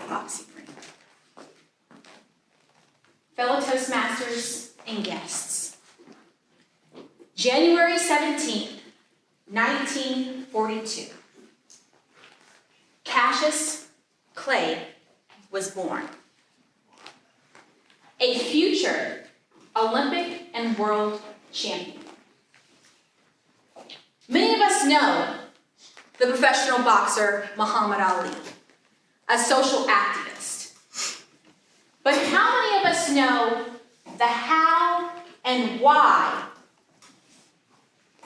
boxing ring. Fellow Toastmasters and guests, January 17th, 1942, Cassius Clay was born. A future Olympic and world champion. Many of us know the professional boxer Muhammad Ali, a social activist. But how many of us know the how and why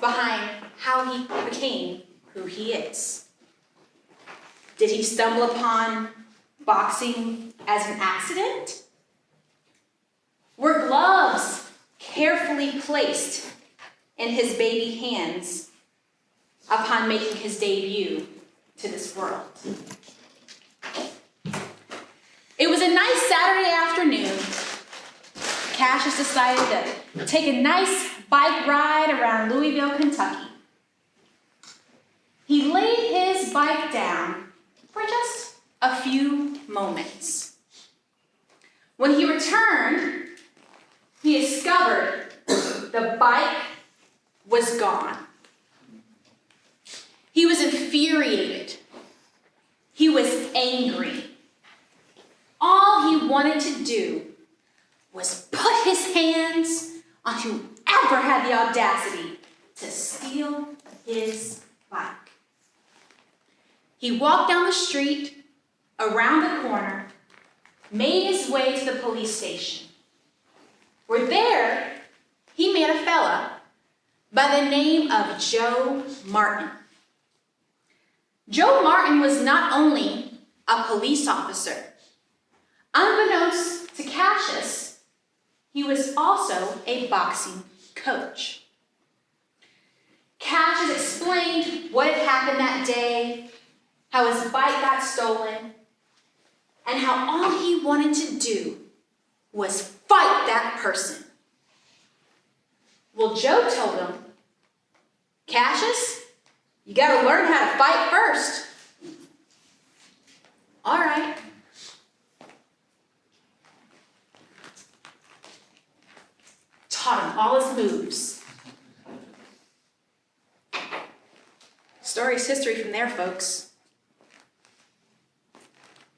behind how he became who he is? Did he stumble upon boxing as an accident? Were gloves carefully placed in his baby hands upon making his debut to this world? It was a nice Saturday afternoon. Cassius decided to take a nice bike ride around Louisville, Kentucky. He laid his bike down for just a few moments. When he returned, he discovered the bike was gone. He was infuriated. He was angry. All he wanted to do was put his hands on whoever had the audacity to steal his bike. He walked down the street, around the corner, made his way to the police station, where there he met a fella by the name of Joe Martin. Joe Martin was not only a police officer. Unbeknownst to Cassius, he was also a boxing coach. Cassius explained what had happened that day, how his bike got stolen, and how all he wanted to do was fight that person. Well, Joe told him, Cassius, you got to learn how to fight first. All right. Taught him all his moves. Story's history from there, folks.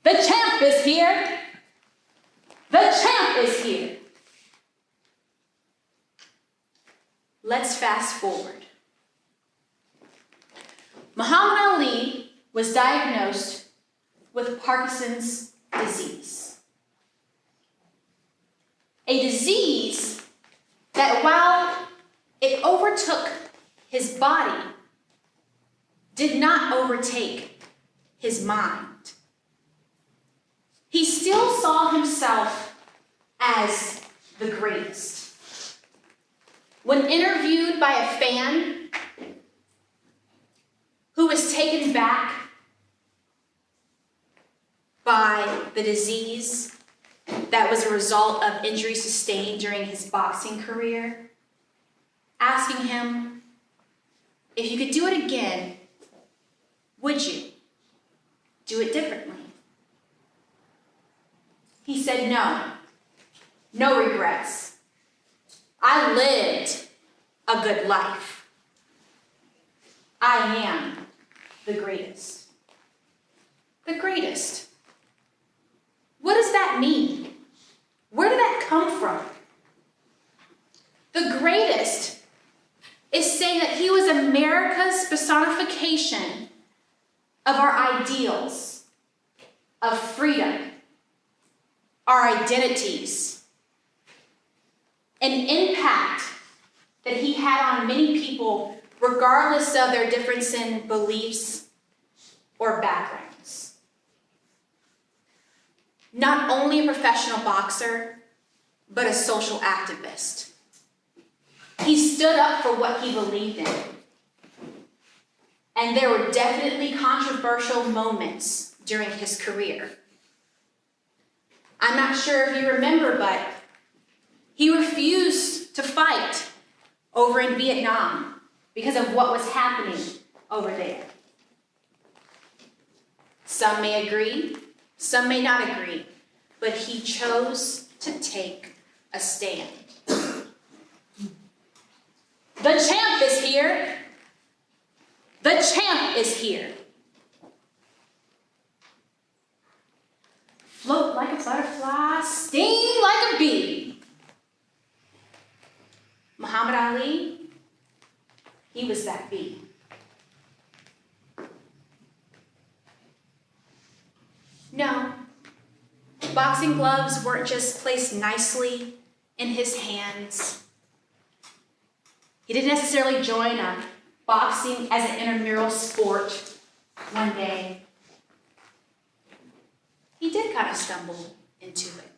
The champ is here. The champ is here. Let's fast forward. Muhammad Ali was diagnosed with Parkinson's disease. A disease that, while it overtook his body, did not overtake his mind. He still saw himself as the greatest. When interviewed by a fan who was taken back by the disease that was a result of injuries sustained during his boxing career, asking him, if you could do it again, would you do it differently? He said, no regrets. I lived a good life. I am the greatest. The greatest. What does that mean? Where did that come from? The greatest is saying that he was America's personification of our ideals, of freedom, our identities, an impact that he had on many people regardless of their difference in beliefs or backgrounds. Not only a professional boxer, but a social activist. He stood up for what he believed in. And there were definitely controversial moments during his career. I'm not sure if you remember, but he refused to fight over in Vietnam because of what was happening over there. Some may agree, Some may not agree, but he chose to take a stand. The champ is here. The champ is here. Float like a butterfly, sting like a bee. Muhammad Ali, he was that bee. No, boxing gloves weren't just placed nicely in his hands. He didn't necessarily join boxing as an intramural sport one day. He did kind of stumble into it.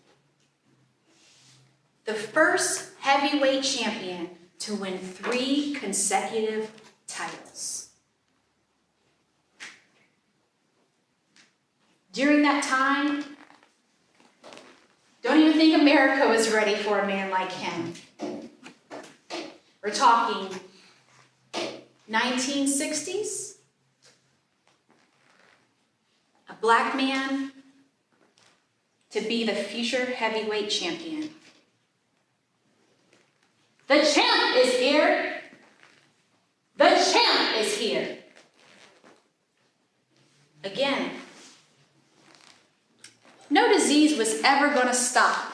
The first heavyweight champion to win 3 consecutive titles. During that time, don't even think America was ready for a man like him. We're talking 1960s. A black man to be the future heavyweight champion. The champ is here. The champ is here. Again, no disease was ever going to stop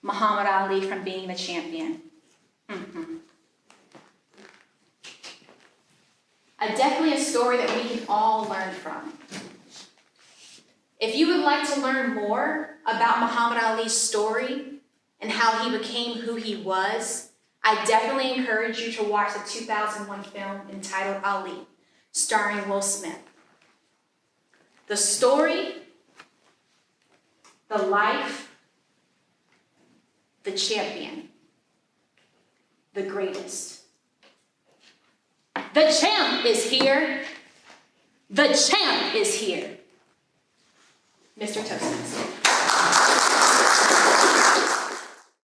Muhammad Ali from being the champion. Definitely a story that we can all learn from. If you would like to learn more about Muhammad Ali's story and how he became who he was, I definitely encourage you to watch the 2001 film entitled Ali, starring Will Smith. The story, the life, the champion, the greatest. The champ is here. The champ is here. Mr. Toastmaster.